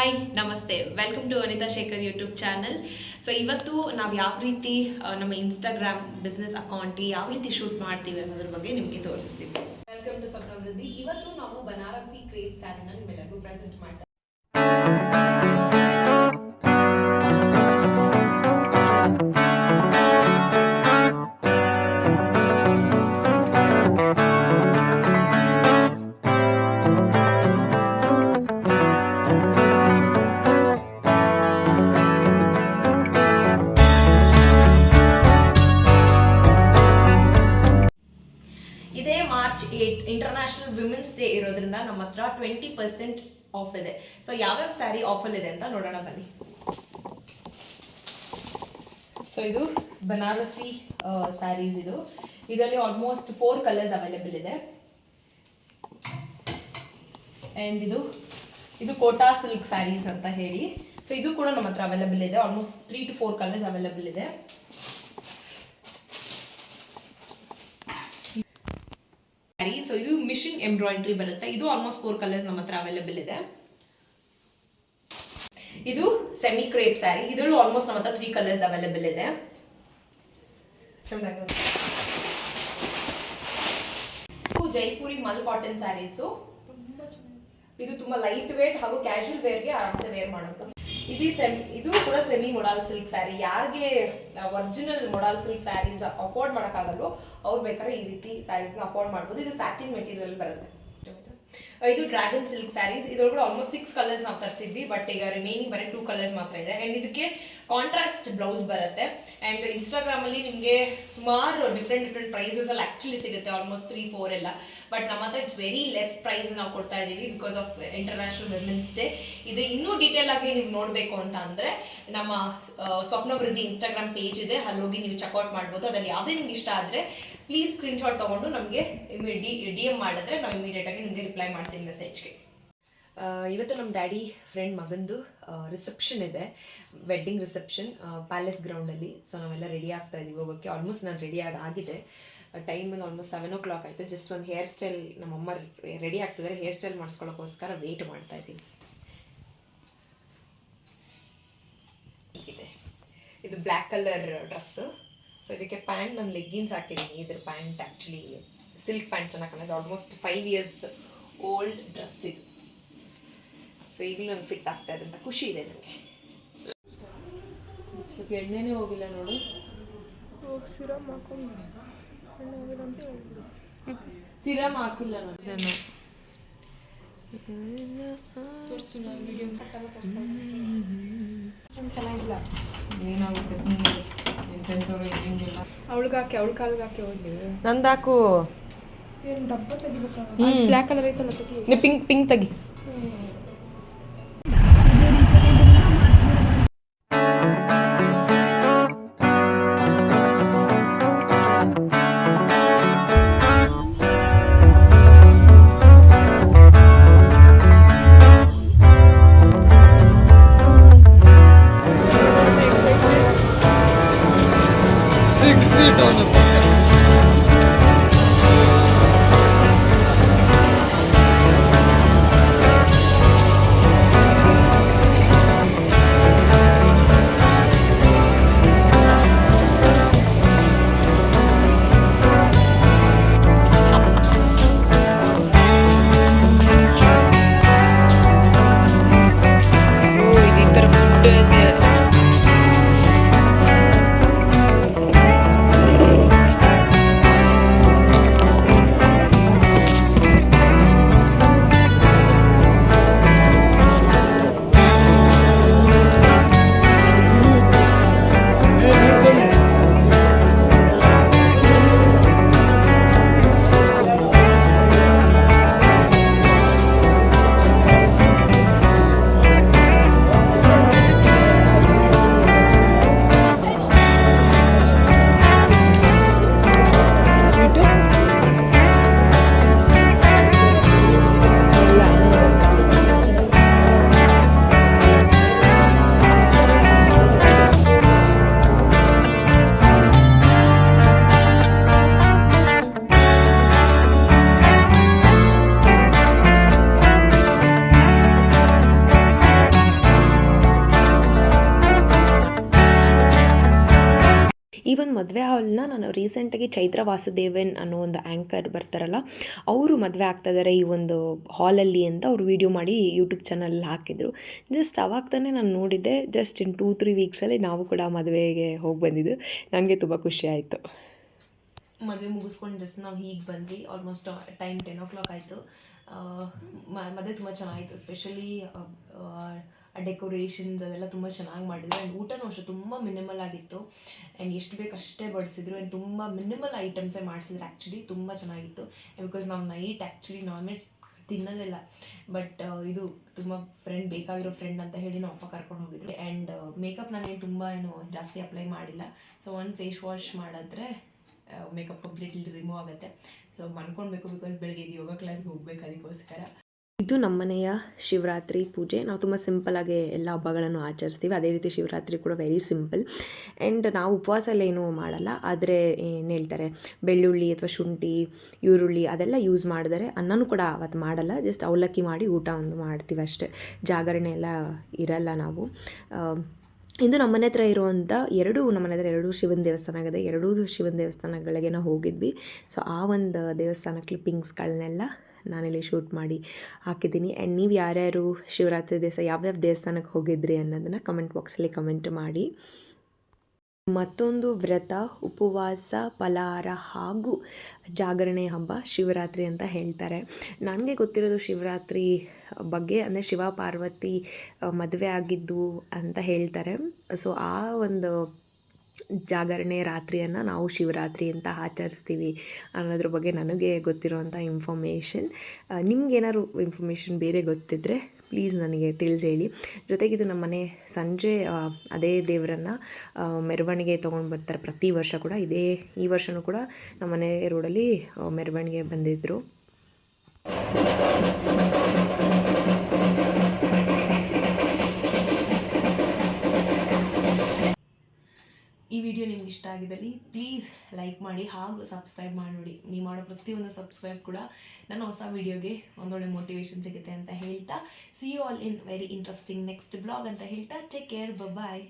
Hi ನಮಸ್ತೆ, welcome to Anitha Shekhar YouTube channel. So ಇವತ್ತು ನಾವು ಯಾವ ರೀತಿ ನಮ್ಮ ಇನ್ಸ್ಟಾಗ್ರಾಮ್ ಬಿಸ್ನೆಸ್ ಅಕೌಂಟ್ ಯಾವ ರೀತಿ ಶೂಟ್ ಮಾಡ್ತೀವಿ ಅನ್ನೋದ್ರ ಬಗ್ಗೆ ನಿಮಗೆ ತೋರಿಸ್ತೀವಿ. Welcome to Swapnavruddhi. ಇವತ್ತು ನಾವು ಬನಾರಸಿ ಕ್ರೇಪ್ ಸ್ಯಾರಿನ ನಿಮ್ಮೆಲ್ಲರಿಗೂ ಪ್ರೆಸೆಂಟ್ ಮಾಡ್ತಾ ಇದೇ ಮಾರ್ಚ್ 8 ಇಂಟರ್ನ್ಯಾಷನಲ್ ವಿಮೆನ್ಸ್ ಡೇ ಇರೋದ್ರಿಂದ ನಮ್ಮ ಹತ್ರ 20% ಆಫ್ ಇದೆ. ಸೊ ಯಾವ್ಯಾವ ಸ್ಯಾರಿ ಆಫರ್ ಇದೆ ಅಂತ ನೋಡೋಣ ಬನ್ನಿ. ಸೊ ಇದು ಬನಾರಸಿ ಸ್ಯಾರೀಸ್. ಇದರಲ್ಲಿ ಆಲ್ಮೋಸ್ಟ್ 4 ಕಲರ್ಸ್ ಅವೈಲೇಬಲ್ ಇದೆ. ಆ್ಯಂಡ್ ಇದು ಕೋಟಾ ಸಿಲ್ಕ್ ಸ್ಯಾರೀಸ್ ಅಂತ ಹೇಳಿ. ಸೊ ಇದು ಕೂಡ ನಮ್ಮ ಹತ್ರ ಅವೈಲೇಬಲ್ ಇದೆ. ಆಲ್ಮೋಸ್ಟ್ 3 to 4 ಕಲರ್ಸ್ ಅವೈಲೇಬಲ್ ಇದೆ. ಸೊ ಇದು ಮಿಷಿನ್ ಎಂಬ್ರಾಯ್ಡ್ರಿ ಬರುತ್ತೆ. ಇದು ಆಲ್ಮೋಸ್ಟ್ 4 ಕಲರ್ಸ್ ನಮ್ಮ ಹತ್ರ ಅವೈಲೇಬಲ್ ಇದೆ. ಇದು ಸೆಮಿ ಕ್ರೇಪ್ ಸ್ಯಾರಿ. ಇದರಲ್ಲೂ ಆಲ್ಮೋಸ್ಟ್ ನಮ್ಮ ಹತ್ರ 3 ಕಲರ್ಸ್ ಅವೈಲೇಬಲ್ ಇದೆ. ಜೈಪುರಿ ಮಲ್ ಕಾಟನ್ ಸ್ಯಾರೀಸು. ಇದು ತುಂಬಾ ಲೈಟ್ ವೇಟ್ ಹಾಗೂ ಕ್ಯಾಶುವಲ್ ವೇರ್ಗೆ ಆರಾಮ್ಸೆ ವೇರ್ ಮಾಡೋದು. ಇದು ಕೂಡ ಸೆಮಿ ಮೊಡಾಲ್ ಸಿಲ್ಕ್ ಸ್ಯಾರಿ. ಯಾರಿಗೆ original modal silk saris afford ಮಾಡೋಕ್ಕಾಗಲ್ಲೋ ಅವ್ರು ಬೇಕಾದ್ರೆ ಈ ರೀತಿ ಸ್ಯಾರೀಸ್ನ ಅಫೋರ್ಡ್ ಮಾಡ್ಬೋದು. ಇದು ಸ್ಯಾಟಿನ್ ಮೆಟೀರಿಯಲ್ ಬರುತ್ತೆ. ಇದು ಡ್ರ್ಯಾಗನ್ ಸಿಲ್ಕ್ ಸ್ಯಾರೀಸ್. ಇದ್ರೊಳಗಡೆ ಆಲ್ಮೋಸ್ಟ್ 6 ಕಲರ್ಸ್ ನಾವು ತರಿಸಿದ್ವಿ, ಬಟ್ ಈಗ ರಿಮೈನಿಂಗ್ ಬರೀ 2 ಕಲರ್ಸ್ ಮಾತ್ರ ಇದೆ. ಆ್ಯಂಡ್ ಇದಕ್ಕೆ ಕಾಂಟ್ರಾಸ್ಟ್ ಬ್ಲೌಸ್ ಬರುತ್ತೆ. ಆ್ಯಂಡ್ ಇನ್ಸ್ಟಾಗ್ರಾಮಲ್ಲಿ ನಿಮಗೆ ಸುಮಾರು ಡಿಫ್ರೆಂಟ್ ಪ್ರೈಸಸ್ ಅಲ್ಲಿ ಆ್ಯಕ್ಚುಲಿ ಸಿಗುತ್ತೆ, ಆಲ್ಮೋಸ್ಟ್ 3-4 ಎಲ್ಲ. ಬಟ್ ನಮ್ಮ ಹತ್ರ ಇಟ್ಸ್ ವೆರಿ ಲೆಸ್ ಪ್ರೈಸ್ ನಾವು ಕೊಡ್ತಾ ಇದ್ದೀವಿ because of international women's day. ಇದು ಇನ್ನೂ ಡೀಟೇಲ್ ಆಗಿ ನೀವು ನೋಡಬೇಕು ಅಂತ ಅಂದರೆ ನಮ್ಮ ಸ್ವಪ್ನವೃದ್ಧಿ ಇನ್ಸ್ಟಾಗ್ರಾಮ್ ಪೇಜ್ ಇದೆ, ಅಲ್ಲಿ ಹೋಗಿ ನೀವು ಚೆಕ್ಔಟ್ ಮಾಡ್ಬೋದು. ಅದ್ರಲ್ಲಿ ಯಾವುದೇ ನಿಮ್ಗೆ ಇಷ್ಟ ಆದರೆ ಪ್ಲೀಸ್ ಸ್ಕ್ರೀನ್ಶಾಟ್ ತೊಗೊಂಡು ನಮಗೆ ಡಿ ಎಮ್ ಮಾಡಿದ್ರೆ ನಾವು ಇಮಿಡಿಯೇಟಾಗಿ ನಿಮಗೆ ರಿಪ್ಲೈ ಮಾಡ್ತೀನಿ ಮೆಸೇಜ್ಗೆ. ಇವತ್ತು ನಮ್ಮ ಡ್ಯಾಡಿ ಫ್ರೆಂಡ್ ಮಗಂದು ರಿಸೆಪ್ಷನ್ ಇದೆ, ವೆಡ್ಡಿಂಗ್ ರಿಸೆಪ್ಷನ್ ಪ್ಯಾಲೇಸ್ ಗ್ರೌಂಡಲ್ಲಿ. ಸೊ ನಾವೆಲ್ಲ ರೆಡಿ ಆಗ್ತಾ ಇದ್ದೀವಿ ಹೋಗೋಕ್ಕೆ. ಆಲ್ಮೋಸ್ಟ್ ನಾನು ರೆಡಿ ಆಗಿದೆ. ಟೈಮ್ ಆಲ್ಮೋಸ್ಟ್ 7 o'clock ಆಯಿತು. ಜಸ್ಟ್ ಒಂದು ಹೇರ್ ಸ್ಟೈಲ್ ನಮ್ಮಮ್ಮ ರೆಡಿ ಆಗ್ತಿದ್ದಾರೆ. ಹೇರ್ ಸ್ಟೈಲ್ ಮಾಡಿಸ್ಕೊಳ್ಳೋಕ್ಕೋಸ್ಕರ ವೆಯ್ಟ್ ಮಾಡ್ತಾ ಇದ್ದೀನಿ. ಇದು ಬ್ಲ್ಯಾಕ್ ಕಲರ್ ಡ್ರೆಸ್ಸು. ಸೊ ಇದಕ್ಕೆ ಪ್ಯಾಂಟ್ ನಾನು ಲೆಗ್ಗಿನ್ಸ್ ಹಾಕಿದ್ದೀನಿ. ಇದ್ರ ಪ್ಯಾಂಟ್ ಆ್ಯಕ್ಚುಲಿ ಸಿಲ್ಕ್ ಪ್ಯಾಂಟ್ ಚೆನ್ನಾಗಿ ಕಾಣೋದು. ಆಲ್ಮೋಸ್ಟ್ 5 years ಓಲ್ಡ್ ಡ್ರೆಸ್ ಇದು. ಸೊ ಈಗಲೂ ನನಗೆ ಫಿಟ್ ಆಗ್ತಾ ಇದೆ ಅಂತ ಖುಷಿ ಇದೆ ನನಗೆ. ಎಣ್ಣೆನೇ ಹೋಗಿಲ್ಲ ನೋಡು. ಸಿರಮ್ ಹಾಕೊಂಡು ಸಿರಮ್ ಹಾಕಿಲ್ಲ ನೋಡಿ ನಾನು. ಚೆನ್ನಾಗಿಲ್ಲ, ಏನಾಗುತ್ತೆ ಎಂತೆಂಥವ್ರು ಹೆಂಗಿಲ್ಲ. ಅವಳಿಗೆ ಹಾಕಿ, ಅವಳ ಕಾಲಿಗೆ ಹಾಕಿ ಹೋಗಿ ನಂದು ಹಾಕು. ಏನು ಡಬ್ಬ ತೆಗಿಬೇಕಾ? ಬ್ಲ್ಯಾಕ್ ಕಲರ್ ಐತಲ್ಲ, ತೆಗಿ. ಪಿಂಕ್ ತೆಗಿ. ರೀಸೆಂಟಾಗಿ ಚೈತ್ರ ವಾಸುದೇವನ್ ಅನ್ನೋ ಒಂದು ಆ್ಯಂಕರ್ ಬರ್ತಾರಲ್ಲ, ಅವರು ಮದುವೆ ಆಗ್ತಾಯಿದ್ದಾರೆ ಈ ಒಂದು ಹಾಲಲ್ಲಿ ಅಂತ ಅವ್ರು ವೀಡಿಯೋ ಮಾಡಿ ಯೂಟ್ಯೂಬ್ ಚಾನಲಲ್ಲಿ ಹಾಕಿದರು. ಜಸ್ಟ್ ಅವಾಗ ತಾನೇ ನಾನು ನೋಡಿದ್ದೆ. ಜಸ್ಟ್ ಇನ್ 2-3 ವೀಕ್ಸಲ್ಲಿ ನಾವು ಕೂಡ ಮದುವೆಗೆ ಹೋಗಿ ಬಂದಿದ್ದು. ನನಗೆ ತುಂಬ ಖುಷಿ ಆಯಿತು. ಮದುವೆ ಮುಗಿಸ್ಕೊಂಡು ಜಸ್ಟ್ ನಾವು ಹೀಗೆ ಬಂದ್ವಿ. ಆಲ್ಮೋಸ್ಟ್ ಟೈಮ್ 10 o'clock ಆಯಿತು. ಮದುವೆ ತುಂಬ ಚೆನ್ನಾಗಿತ್ತು. ಸ್ಪೆಷಲಿ ಡೆಕೋರೇಷನ್ಸ್ ಅದೆಲ್ಲ ತುಂಬ ಚೆನ್ನಾಗಿ ಮಾಡಿದ್ರು. ಆ್ಯಂಡ್ ಊಟನೂ ಅಷ್ಟೇ ತುಂಬ ಮಿನಿಮಲ್ ಆಗಿತ್ತು. ಆ್ಯಂಡ್ ಎಷ್ಟು ಬೇಕು ಅಷ್ಟೇ ಬಡಿಸಿದ್ರು. ಆ್ಯಂಡ್ ತುಂಬ ಮಿನಿಮಲ್ ಐಟಮ್ಸೇ ಮಾಡಿಸಿದ್ರು. ಆ್ಯಕ್ಚುಲಿ ತುಂಬ ಚೆನ್ನಾಗಿತ್ತು. ಬಿಕಾಸ್ ನಾವು ನೈಟ್ ಆ್ಯಕ್ಚುಲಿ ನಾನ್ ವೆಜ್ ತಿನ್ನೋದಿಲ್ಲ. ಬಟ್ ಇದು ತುಂಬ ಬೇಕಾಗಿರೋ ಫ್ರೆಂಡ್ ಅಂತ ಹೇಳಿ ನಾವು ಅಪ್ಪ ಕರ್ಕೊಂಡು ಹೋಗಿದ್ರು. ಆ್ಯಂಡ್ ಮೇಕಪ್ ನಾನೇನು ತುಂಬ ಜಾಸ್ತಿ ಅಪ್ಲೈ ಮಾಡಿಲ್ಲ. ಸೊ ಒಂದು ಫೇಸ್ ವಾಶ್ ಮಾಡಿದ್ರೆ ಮೇಕಪ್ ಕಂಪ್ಲೀಟ್ಲಿ ರಿಮೂವ್ ಆಗುತ್ತೆ. ಸೊ ಮನ್ಕೊಳ್ಬೇಕು, ಬಿಕಾಸ್ ಬೆಳಗ್ಗೆ ಯೋಗ ಕ್ಲಾಸ್ಗೆ ಹೋಗ್ಬೇಕು, ಅದಕ್ಕೋಸ್ಕರ. ಇದು ನಮ್ಮನೆಯ ಶಿವರಾತ್ರಿ ಪೂಜೆ. ನಾವು ತುಂಬ ಸಿಂಪಲ್ಲಾಗಿ ಎಲ್ಲ ಹಬ್ಬಗಳನ್ನು ಆಚರಿಸ್ತೀವಿ. ಅದೇ ರೀತಿ ಶಿವರಾತ್ರಿ ಕೂಡ ವೆರಿ ಸಿಂಪಲ್. ಆ್ಯಂಡ್ ನಾವು ಉಪವಾಸ ಎಲ್ಲ ಏನೂ ಮಾಡಲ್ಲ. ಆದರೆ ಏನು ಹೇಳ್ತಾರೆ, ಬೆಳ್ಳುಳ್ಳಿ ಅಥವಾ ಶುಂಠಿ, ಈರುಳ್ಳಿ ಅದೆಲ್ಲ ಯೂಸ್ ಮಾಡಿದರೆ ಅನ್ನನೂ ಕೂಡ ಅವತ್ತು ಮಾಡಲ್ಲ. ಜಸ್ಟ್ ಅವಲಕ್ಕಿ ಮಾಡಿ ಊಟ ಒಂದು ಮಾಡ್ತೀವಿ ಅಷ್ಟೇ. ಜಾಗರಣೆ ಎಲ್ಲ ಇರಲ್ಲ ನಾವು. ಇದು ನಮ್ಮನೆ ಹತ್ರ ಇರುವಂಥ ನಮ್ಮನೆ ಹತ್ರ 2 ಶಿವನ ದೇವಸ್ಥಾನ ಆಗಿದೆ. 2 ಶಿವನ ದೇವಸ್ಥಾನಗಳಿಗೆ ನಾವು ಹೋಗಿದ್ವಿ. ಸೊ ಆ ಒಂದು ದೇವಸ್ಥಾನ ಕ್ಲಿಪ್ಪಿಂಗ್ಸ್ಗಳನ್ನೆಲ್ಲ ನಾನಿಲ್ಲಿ ಶೂಟ್ ಮಾಡಿ ಹಾಕಿದ್ದೀನಿ. ಆ್ಯಂಡ್ ನೀವು ಯಾರ್ಯಾರು ಶಿವರಾತ್ರಿ ದಿವಸ ಯಾವ್ಯಾವ ದೇವಸ್ಥಾನಕ್ಕೆ ಹೋಗಿದ್ರಿ ಅನ್ನೋದನ್ನು ಕಮೆಂಟ್ ಬಾಕ್ಸಲ್ಲಿ ಕಮೆಂಟ್ ಮಾಡಿ. ಮತ್ತೊಂದು ವ್ರತ, ಉಪವಾಸ, ಫಲಾಹಾರ ಹಾಗೂ ಜಾಗರಣೆ ಹಬ್ಬ ಶಿವರಾತ್ರಿ ಅಂತ ಹೇಳ್ತಾರೆ. ನನಗೆ ಗೊತ್ತಿರೋದು ಶಿವರಾತ್ರಿ ಬಗ್ಗೆ ಅಂದರೆ ಶಿವ ಪಾರ್ವತಿ ಮದುವೆ ಆಗಿದ್ದು ಅಂತ ಹೇಳ್ತಾರೆ. ಸೊ ಆ ಒಂದು ಜಾಗರಣೆ ರಾತ್ರಿಯನ್ನು ನಾವು ಶಿವರಾತ್ರಿ ಅಂತ ಆಚರಿಸ್ತೀವಿ ಅನ್ನೋದ್ರ ಬಗ್ಗೆ ನನಗೆ ಗೊತ್ತಿರೋವಂಥ ಇನ್ಫಾರ್ಮೇಷನ್. ನಿಮ್ಗೇನಾದ್ರು ಇನ್ಫಾರ್ಮೇಷನ್ ಬೇರೆ ಗೊತ್ತಿದ್ದರೆ ಪ್ಲೀಸ್ ನನಗೆ ತಿಳಿಸಿ ಹೇಳಿ. ಜೊತೆಗೆ ಇದು ನಮ್ಮ ಮನೆ ಸಂಜೆ ಅದೇ ದೇವರನ್ನು ಮೆರವಣಿಗೆ ತೊಗೊಂಡು ಬರ್ತಾರೆ ಪ್ರತಿ ವರ್ಷ ಕೂಡ. ಈ ವರ್ಷವೂ ಕೂಡ ನಮ್ಮ ಮನೆ ರೋಡಲ್ಲಿ ಮೆರವಣಿಗೆ ಬಂದಿದ್ದರು. ಈ ವಿಡಿಯೋ ನಿಮ್ಗೆ ಇಷ್ಟ ಆಗಿದ್ದಲ್ಲಿ ಪ್ಲೀಸ್ ಲೈಕ್ ಮಾಡಿ ಹಾಗೂ ಸಬ್ಸ್ಕ್ರೈಬ್ ಮಾಡಿ ನೋಡಿ. ನೀವು ಮಾಡೋ ಪ್ರತಿಯೊಂದು ಸಬ್ಸ್ಕ್ರೈಬ್ ಕೂಡ ನನ್ನ ಹೊಸ ವಿಡಿಯೋಗೆ ಒಂದೊಳ್ಳೆ ಮೋಟಿವೇಶನ್ ಸಿಗುತ್ತೆ ಅಂತ ಹೇಳ್ತಾ, see you all in very interesting next blog ಅಂತ ಹೇಳ್ತಾ, ಟೇಕ್ ಕೇರ್, ಬಾಯ್.